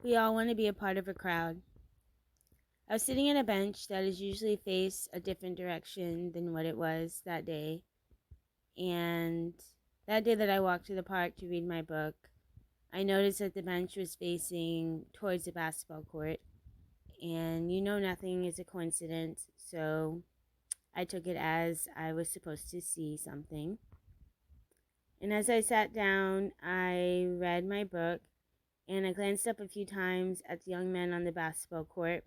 We all want to be a part of a crowd. I was sitting at a bench that is usually faced a different direction than what it was that day. And that day that I walked to the park to read my book, I noticed that the bench was facing towards the basketball court. And nothing is a coincidence, so I took it as I was supposed to see something. And as I sat down, I read my book and I glanced up a few times at the young men on the basketball court.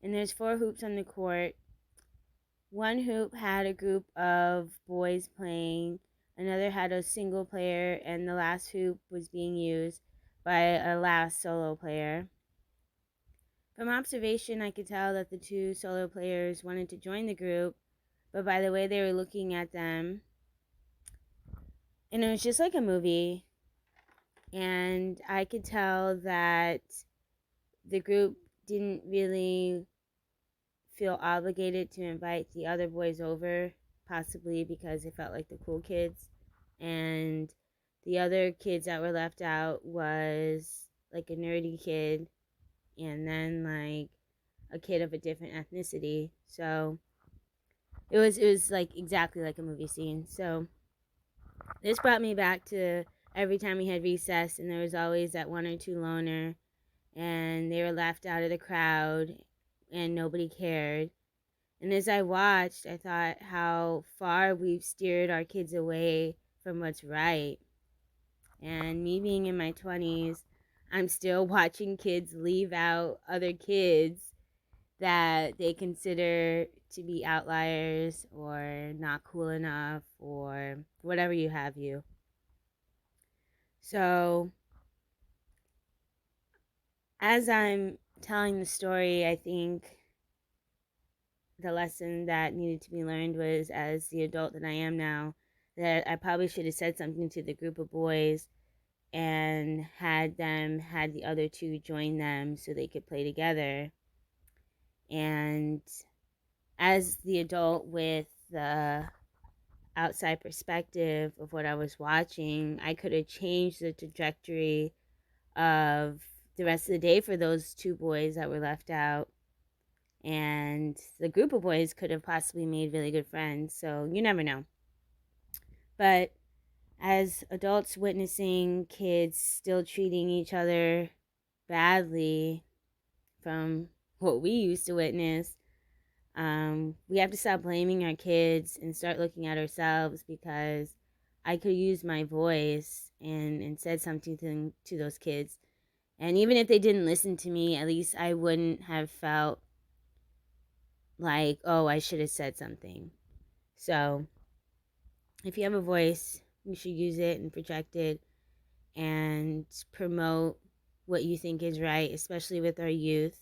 And there's 4 hoops on the court. One hoop had a group of boys playing, another had a single player, and the last hoop was being used by a last solo player. From observation, I could tell that the 2 solo players wanted to join the group, but by the way they were looking at them, and it was just like a movie, and I could tell that the group didn't really feel obligated to invite the other boys over, possibly because they felt like the cool kids, and the other kids that were left out was like a nerdy kid and then like a kid of a different ethnicity. So it was like exactly like a movie scene. So this brought me back to every time we had recess, and there was always that 1 or 2 loner, and they were left out of the crowd and nobody cared. And as I watched, I thought how far we've steered our kids away from what's right. And me being in my 20s, I'm still watching kids leave out other kids that they consider to be outliers or not cool enough or whatever you have you. So, as I'm telling the story, I think the lesson that needed to be learned was, as the adult that I am now, that I probably should have said something to the group of boys and had the other 2 join them so they could play together. And as the adult with the outside perspective of what I was watching, I could have changed the trajectory of the rest of the day for those 2 boys that were left out. And the group of boys could have possibly made really good friends. So you never know. But as adults witnessing kids still treating each other badly from what we used to witness, we have to stop blaming our kids and start looking at ourselves, because I could use my voice and said something to those kids. And even if they didn't listen to me, at least I wouldn't have felt like, oh, I should have said something. So if you have a voice, you should use it and project it and promote what you think is right, especially with our youth.